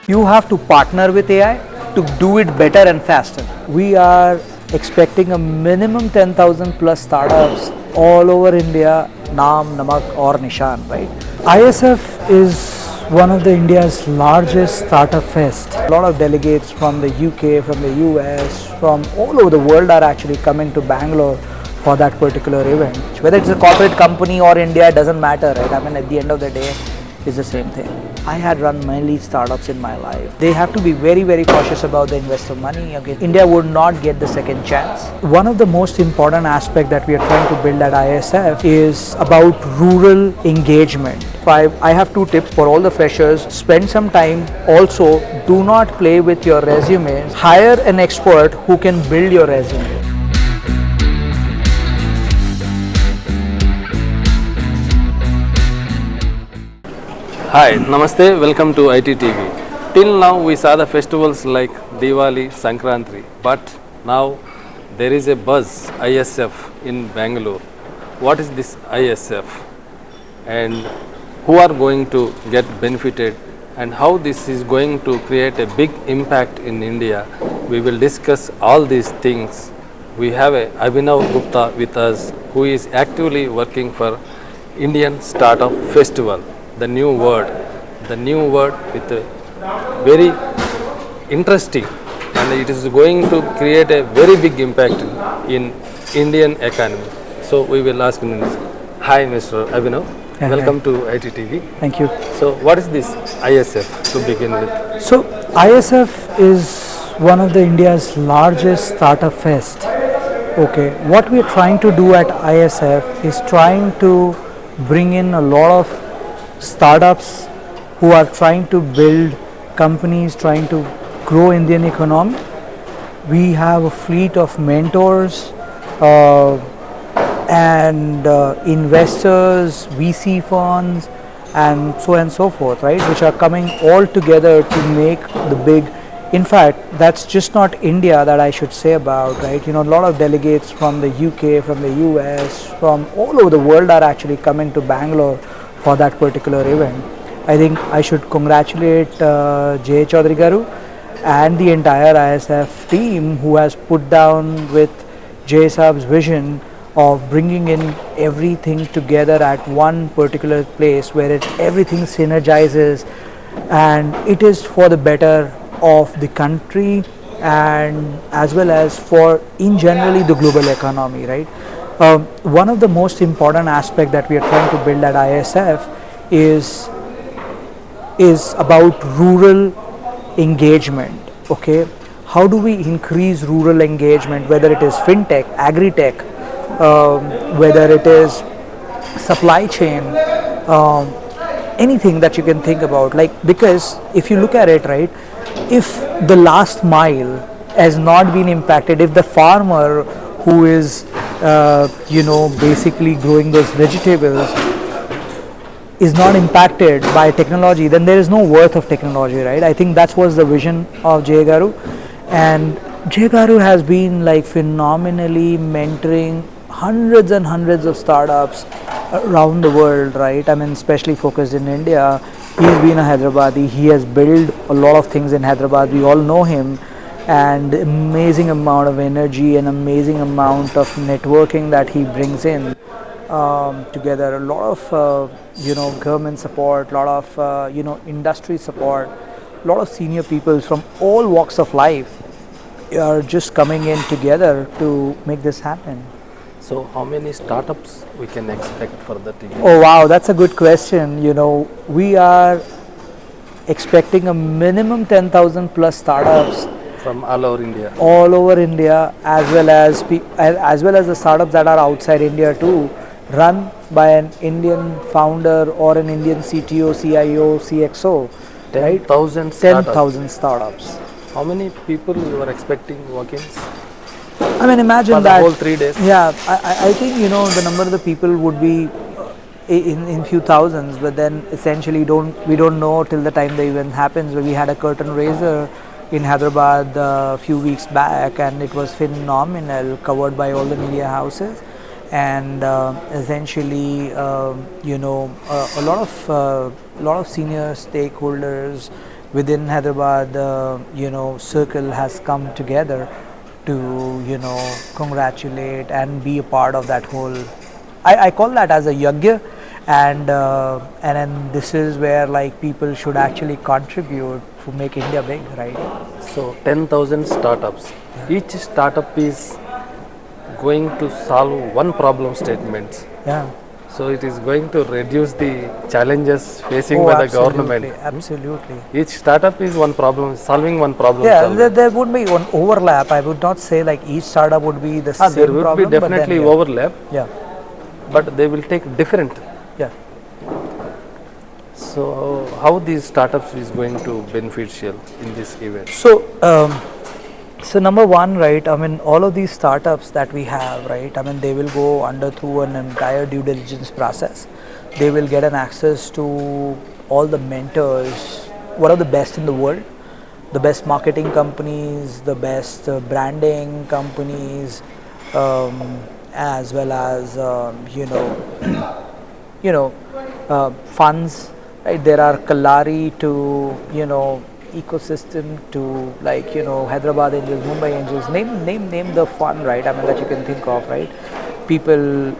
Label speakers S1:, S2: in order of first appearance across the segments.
S1: You have to partner with AI to do it better and faster. We are expecting a minimum 10,000 plus startups all over India, Naam, Namak or Nishan, right? ISF is one of the India's largest startup fest. A lot of delegates from the UK, from the US, from all over the world are actually coming to Bangalore for that particular event. Whether it's a corporate company or India, it doesn't matter, right? I mean, at the end of the day, it's the same thing. I had run many startups in my life. They have to be very, very cautious about the investor money. Okay, India would not get the second chance. One of the most important aspects that we are trying to build at ISF is about rural engagement. I have two tips for all the freshers. Spend some time. Also, do not play with your resumes. Hire an expert who can build your resume.
S2: Hi, Namaste, welcome to ITTV. Till now we saw the festivals like Diwali, Sankranti, but now there is a buzz ISF in Bangalore. What is this ISF and who are going to get benefited and how this is going to create a big impact in India? We will discuss all these things. We have a Abhinav Gupta with us who is actively working for Indian Startup Festival. The new word with a very interesting and it is going to create a very big impact in Indian economy. So we will ask him. Hi Mr. Abhinav, welcome to ITTV.
S1: Thank you.
S2: So what is this ISF to begin with?
S1: So ISF is one of the India's largest startup fest. Okay, what we are trying to do at ISF is trying to bring in a lot of startups who are trying to build companies, trying to grow Indian economy. We have a fleet of mentors and investors, VC funds and so forth, right, which are coming all together to make the big. In fact, that's just not India that I should say about, right? You know, a lot of delegates from the UK, from the US, from all over the world are actually coming to Bangalore for that particular event. I think I should congratulate Jay Chaudhary Garu and the entire ISF team who has put down with Jay Saab's vision of bringing in everything together at one particular place where everything synergizes and it is for the better of the country and as well as for in generally the global economy, right? One of the most important aspects that we are trying to build at ISF is about rural engagement. Okay, how do we increase rural engagement, whether it is fintech, agri-tech, whether it is supply chain, anything that you can think about, like, because if you look at it, right, if the last mile has not been impacted, if the farmer who is basically growing those vegetables is not impacted by technology, then there is no worth of technology, right? I think that was the vision of Jay Garu, and Jay Garu has been like phenomenally mentoring hundreds and hundreds of startups around the world, right? I mean, especially focused in India. He's been a Hyderabadi. He has built a lot of things in Hyderabad. We all know him, and amazing amount of energy and amazing amount of networking that he brings in together. A lot of government support, a lot of industry support, a lot of senior people from all walks of life are just coming in together to make this happen.
S2: So how many startups we can expect for the team?
S1: Oh wow, that's a good question. You know, we are expecting a minimum 10,000 plus startups
S2: from all over India.
S1: All over India, as well as the startups that are outside India too, run by an Indian founder or an Indian CTO, CIO, CXO.
S2: 10,000
S1: 10,000 startups.
S2: How many people you are expecting walk-ins?
S1: I mean, imagine
S2: for
S1: that.
S2: The whole 3 days.
S1: Yeah, I think the number of the people would be in few thousands, but then essentially we don't know till the time the event happens. We had a curtain raiser in Hyderabad a few weeks back, and it was phenomenal, covered by all the media houses, and essentially a lot of senior stakeholders within Hyderabad, circle has come together to, congratulate and be a part of that whole. I call that as a yagya, and then this is where like people should actually contribute to make India big, right?
S2: So 10,000 startups. Each startup is going to solve one problem statement.
S1: Yeah.
S2: So it is going to reduce the challenges facing by the government.
S1: Absolutely.
S2: Each startup is one problem, solving one problem.
S1: Yeah,
S2: solving.
S1: there would be one overlap. I would not say like each startup would be the same
S2: There would
S1: problem.
S2: be definitely overlap,
S1: Yeah.
S2: but they will take different.
S1: Yeah.
S2: So how these startups is going to beneficial in this event?
S1: So number one, right, I mean, all of these startups that we have, right, I mean, they will go under through an entire due diligence process. They will get an access to all the mentors, what are the best in the world, the best marketing companies, the best branding companies, as well as, funds, right? There are Kalari to, ecosystem to like Hyderabad Angels, Mumbai Angels, name the fund, right? I mean that you can think of, right? People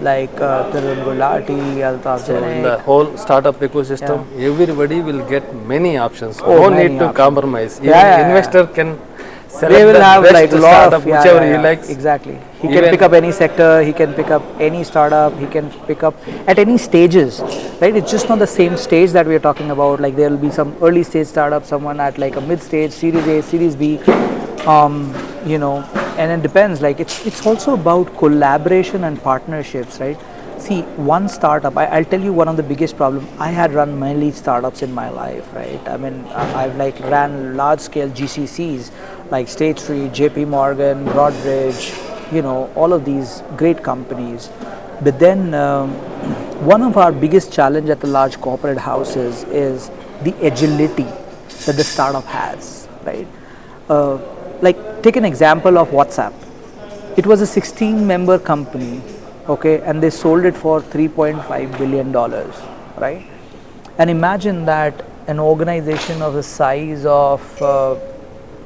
S1: like Tarun Gulati, Altaf
S2: So in
S1: Janek.
S2: the whole startup ecosystem, everybody will get many options.
S1: Oh,
S2: No
S1: many
S2: need to
S1: options.
S2: compromise. Even
S1: Yeah.
S2: investor can select
S1: They will
S2: the
S1: have
S2: best
S1: like a lot
S2: startup,
S1: of
S2: whichever he likes.
S1: Exactly. He
S2: Even-
S1: can pick up any sector. He can pick up any startup. He can pick up at any stages, right? It's just not the same stage that we are talking about. Like there will be some early stage startup, someone at like a mid stage, Series A, Series B, and it depends. Like it's also about collaboration and partnerships, right? See, one startup, I'll tell you one of the biggest problems. I had run many startups in my life, right? I mean, I've like ran large scale GCCs like State Street, JP Morgan, Broadridge, all of these great companies. But then one of our biggest challenge at the large corporate houses is the agility that the startup has, right? Like take an example of WhatsApp. It was a 16 member company, okay, and they sold it for $3.5 billion, right? And imagine that an organization of the size of,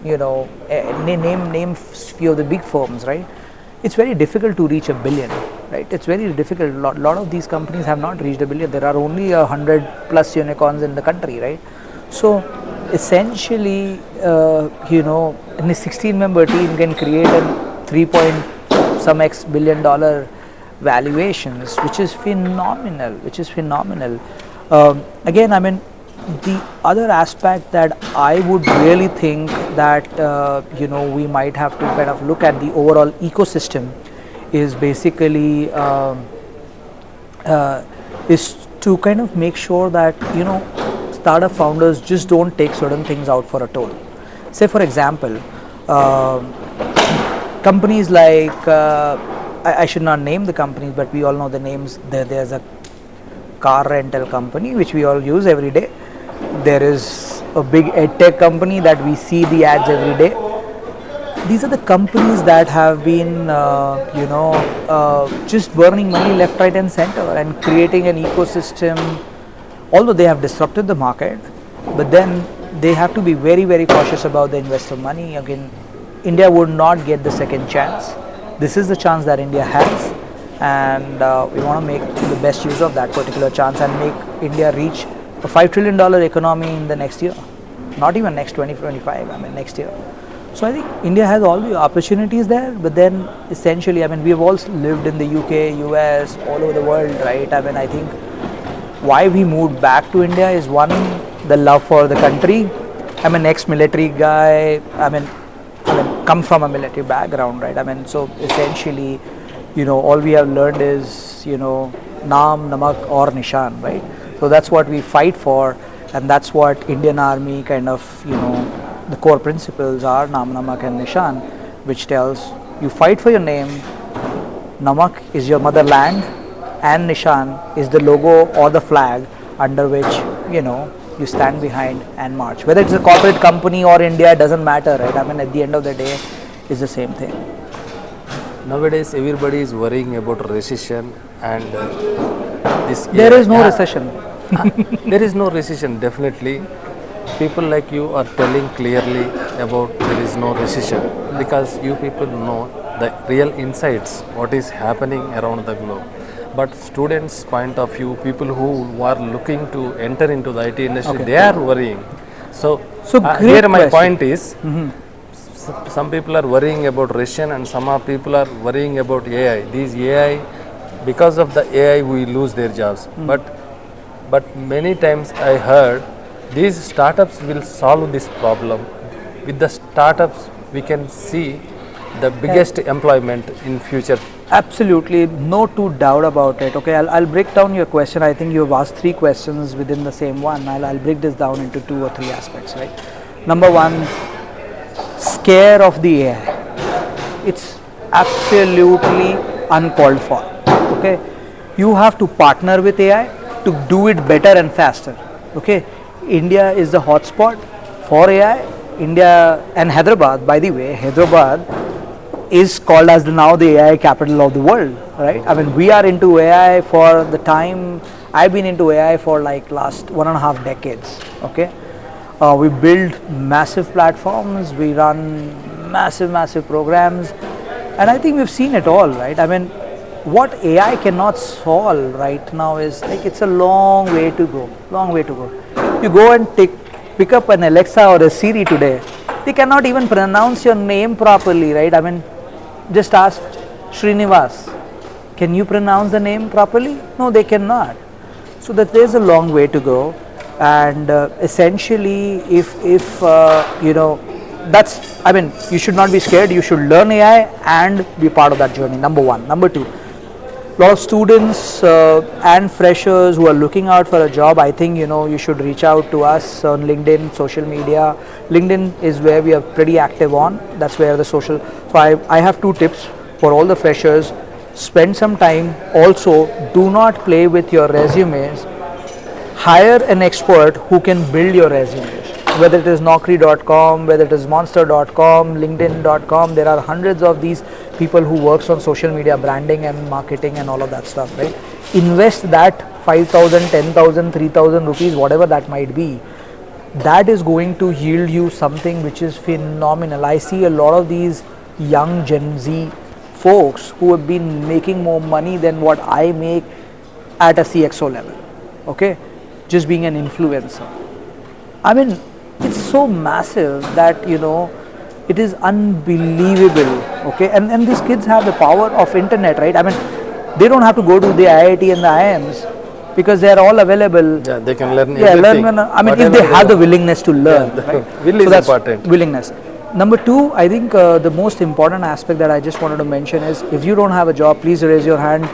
S1: name few of the big firms, right? It's very difficult to reach a billion, right? It's very difficult. Lot of these companies have not reached a billion. There are only 100 plus unicorns in the country, right? So essentially, in a 16 member team can create a 3 point some X billion dollar valuations, which is phenomenal, again, I mean, the other aspect that I would really think that we might have to kind of look at the overall ecosystem is basically is to kind of make sure that startup founders just don't take certain things out for a toll. Say for example, companies like I should not name the companies, but we all know the names. There's a car rental company which we all use every day. There is a big edtech company that we see the ads every day. These are the companies that have been, just burning money left, right, and center and creating an ecosystem. Although they have disrupted the market, but then they have to be very, very cautious about the investor money. Again, India would not get the second chance. This is the chance that India has, and we want to make the best use of that particular chance and make India reach a $5 trillion economy in the next year, not even next 2025, I mean next year. So I think India has all the opportunities there, but then essentially, I mean, we have all lived in the UK, US, all over the world, right? I mean, I think why we moved back to India is one, the love for the country. I'm an ex-military guy. I mean, come from a military background, right? I mean, so essentially, all we have learned is, naam, namak or nishan, right? So that's what we fight for, and that's what Indian Army kind of, the core principles are naam, namak and nishan, which tells you fight for your name, namak is your motherland, and nishan is the logo or the flag under which, you stand behind and march. Whether it's a corporate company or India, doesn't matter, right? I mean, at the end of the day, it's the same thing.
S2: Nowadays, everybody is worrying about recession and this.
S1: There is no recession.
S2: There is no recession, definitely. people like you are telling clearly about there is no recession, because you people know the real insights, what is happening around the globe. But students' point of view, people who are looking to enter into the IT industry,
S1: Okay.
S2: they are worrying. So,
S1: So great
S2: here my
S1: question.
S2: point is, some people are worrying about recession and some are people are worrying about AI. These AI, because of the AI, we lose their jobs. But many times I heard these startups will solve this problem. With the startups, we can see the biggest employment in future.
S1: Absolutely, no two doubt about it. Okay, I'll break down your question. I think you've asked three questions within the same one. I'll break this down into two or three aspects, right? Number one, scare of the AI. It's absolutely uncalled for. Okay, you have to partner with AI to do it better and faster. Okay, India is the hotspot for AI. India and Hyderabad, by the way, Hyderabad is called as now the AI capital of the world, right? I mean, we are into AI for the time I've been into AI for like last 1.5 decades. Okay, we build massive platforms, we run massive programs, and I think we've seen it all, right? I mean, what AI cannot solve right now is like it's a long way to go. You go and pick up an Alexa or a Siri today, they cannot even pronounce your name properly, right? I mean, just ask Srinivas, can you pronounce the name properly? No, they cannot. So that there's a long way to go, and essentially, if you know, that's, I mean, you should not be scared. You should learn AI and be part of that journey. Number one. Number two, a lot of students and freshers who are looking out for a job, I think, you know, you should reach out to us on LinkedIn, social media. LinkedIn is where we are pretty active on. That's where the social. So I have two tips for all the freshers. Spend some time. Also, do not play with your resumes. Hire an expert who can build your resumes. Whether it is Naukri.com, whether it is Monster.com, LinkedIn.com, there are hundreds of these people who works on social media branding and marketing and all of that stuff, right? Invest that 5,000, 10,000, 3,000 rupees, whatever that might be. That is going to yield you something which is phenomenal. I see a lot of these young Gen Z folks who have been making more money than what I make at a CXO level, okay? Just being an influencer. I mean, it's so massive that, you know, it is unbelievable, okay? And these kids have the power of internet, right? I mean, they don't have to go to the IIT and the IIMs because they are all available.
S2: Yeah, they can learn
S1: Yeah,
S2: everything.
S1: I mean, if they have the willingness to learn,
S2: Yeah,
S1: right?
S2: will is
S1: that's
S2: important.
S1: willingness. Number two, I think the most important aspect that I just wanted to mention is if you don't have a job, please raise your hand.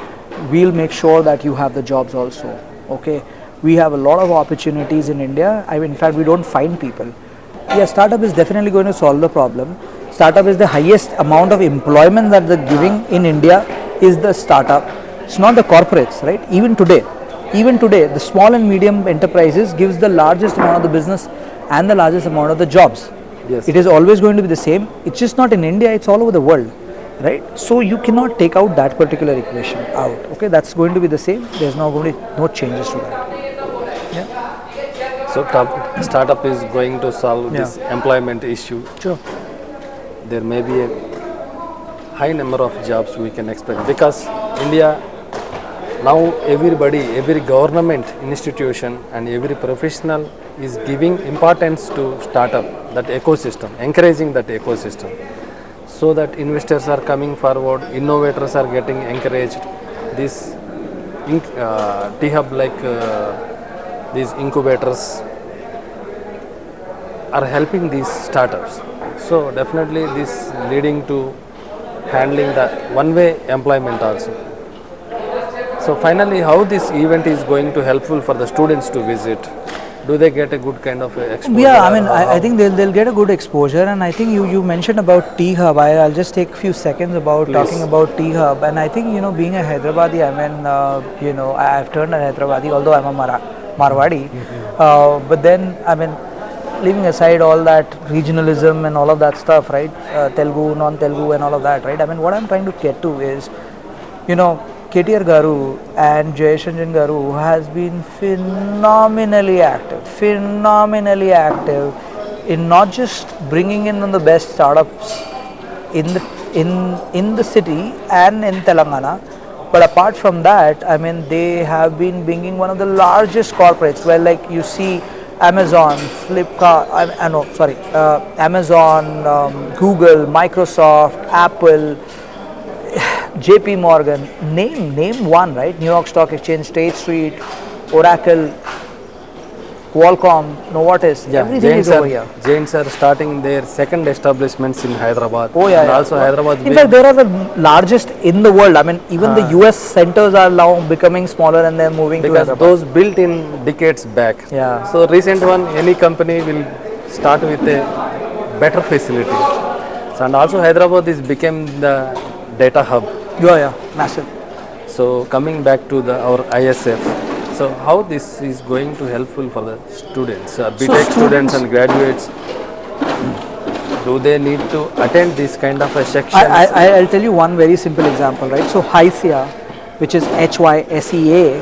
S1: We'll make sure that you have the jobs also, okay? We have a lot of opportunities in India. I mean, in fact, we don't find people. Yeah, startup is definitely going to solve the problem. Startup is the highest amount of employment that they're giving in India is the startup. It's not the corporates, right? Even today, the small and medium enterprises gives the largest amount of the business and the largest amount of the jobs.
S2: Yes.
S1: It is always going to be the same. It's just not in India, it's all over the world, right? So you cannot take out that particular equation out, okay? That's going to be the same. There's not going to be no changes to that.
S2: So startup is going to solve this employment issue.
S1: Sure.
S2: There may be a high number of jobs we can expect, because India now every government institution and every professional is giving importance to startup, that ecosystem, encouraging that ecosystem, so that investors are coming forward, innovators are getting encouraged. This T-Hub these incubators are helping these startups. So definitely this leading to handling the one-way employment also. So finally, how this event is going to helpful for the students to visit? Do they get a good kind of exposure?
S1: Yeah, I mean, I think they'll get a good exposure, and I think you mentioned about T-Hub. I'll just take a few seconds about talking about T-Hub, and I think, you know, being a Hyderabadi, I mean, you know, I've turned a Hyderabadi, although I'm a Marwadi, but then, I mean, leaving aside all that regionalism and all of that stuff, right? Telugu, non-Telugu and all of that, right? I mean, what I'm trying to get to is, you know, KTR Garu and Jayashanjan Garu has been phenomenally active in not just bringing in the best startups in the city and in Telangana, but apart from that, I mean, they have been bringing one of the largest corporates where, like, you see Amazon, Flipkart, Amazon, Google, Microsoft, Apple, JP Morgan, name one, right? New York Stock Exchange, State Street, Oracle, Qualcomm, Novartis, everything is over here.
S2: Jains are starting their second establishments in Hyderabad.
S1: Oh yeah,
S2: and
S1: yeah.
S2: also Hyderabad.
S1: In fact, there are the largest in the world. I mean, even the US centers are now becoming smaller and they're moving to
S2: because
S1: Hyderabad.
S2: those built in decades back.
S1: Yeah.
S2: So recent one, any company will start with a better facility. So, and also Hyderabad is became the data hub.
S1: Yeah, massive.
S2: So coming back to our ISF, so how this is going to helpful for the students, BTech students and graduates? Do they need to attend this kind of a section?
S1: I'll tell you one very simple example, right? So HYSEA, which is HYSEA,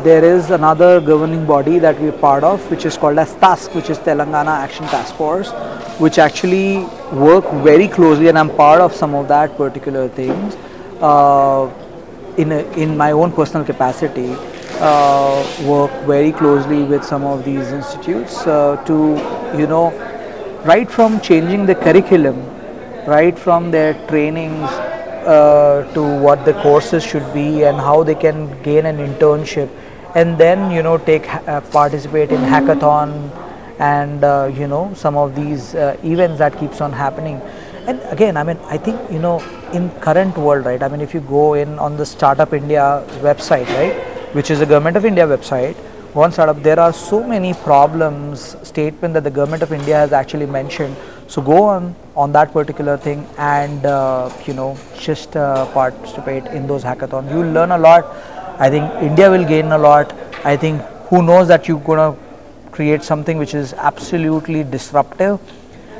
S1: there is another governing body that we're part of, which is called as TASK, which is Telangana Action Task Force, which actually work very closely, and I'm part of some of that particular things in my own personal capacity. Work very closely with some of these institutes to, right from changing the curriculum, right from their trainings to what the courses should be and how they can gain an internship, and then participate in hackathon and some of these events that keeps on happening. And again, I mean, I think in current world, right, I mean, if you go in on the Startup India website, right, which is a Government of India website, one startup, there are so many problems statement that the Government of India has actually mentioned. So go on that particular thing and just participate in those hackathons. You will learn a lot. I think India will gain a lot. I think who knows that you're gonna create something which is absolutely disruptive.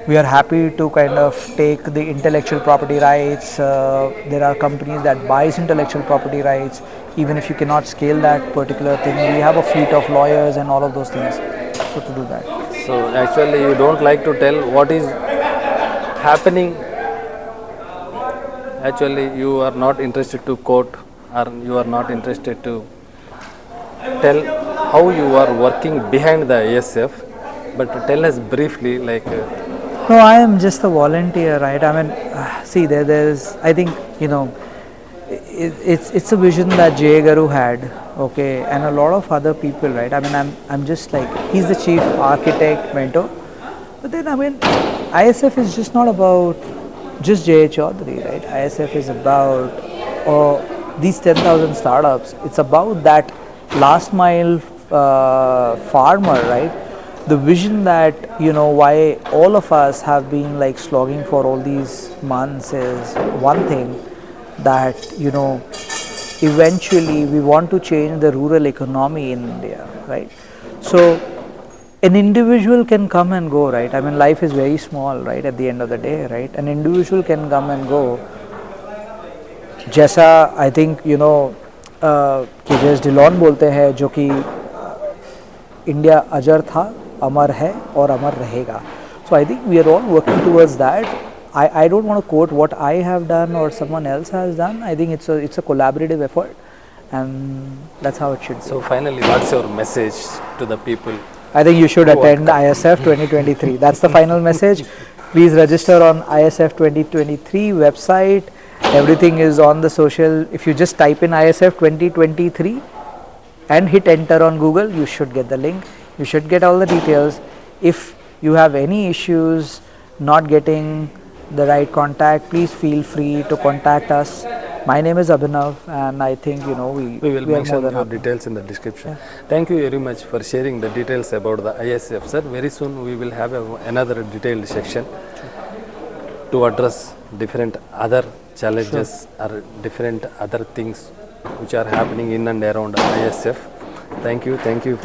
S1: We are happy to kind of take the intellectual property rights. There are companies that buys intellectual property rights. Even if you cannot scale that particular thing, we have a fleet of lawyers and all of those things. So to do that.
S2: So actually, you don't like to tell what is happening. Actually, you are not interested to quote, or you are not interested to tell how you are working behind the ISF, but tell us briefly, like.
S1: No, I am just a volunteer, right? I mean, see, there's, I think, it's a vision that Jay Garu had, okay, and a lot of other people, right? I mean, I'm just like, he's the chief architect, mentor, but then, I mean, ISF is just not about just Jay Chaudhary, right? ISF is about these 10,000 startups. It's about that last mile farmer, right? The vision that why all of us have been like slogging for all these months is one thing, that eventually we want to change the rural economy in India, right? So an individual can come and go, right? I mean, life is very small, right? At the end of the day, right? An individual can come and go. जैसा I think कि जैसे डिलॉन बोलते हैं, जो कि India अजर था, अमर है और अमर रहेगा. So I think we are all working towards that. I don't want to quote what I have done or someone else has done. I think it's a collaborative effort, and that's how it should be.
S2: So finally, what's your message to the people?
S1: I think you should attend ISF 2023. That's the final message. Please register on ISF 2023 website. Everything is on the social. If you just type in ISF 2023 and hit enter on Google, you should get the link. You should get all the details. If you have any issues not getting the right contact, please feel free to contact us. My name is Abhinav, and I think we
S2: will mention your details in the description. Yeah. Thank you very much for sharing the details about the ISF, sir. Very soon we will have another detailed section to address different other challenges or different other things which are happening in and around ISF. Thank you.
S1: Thank you.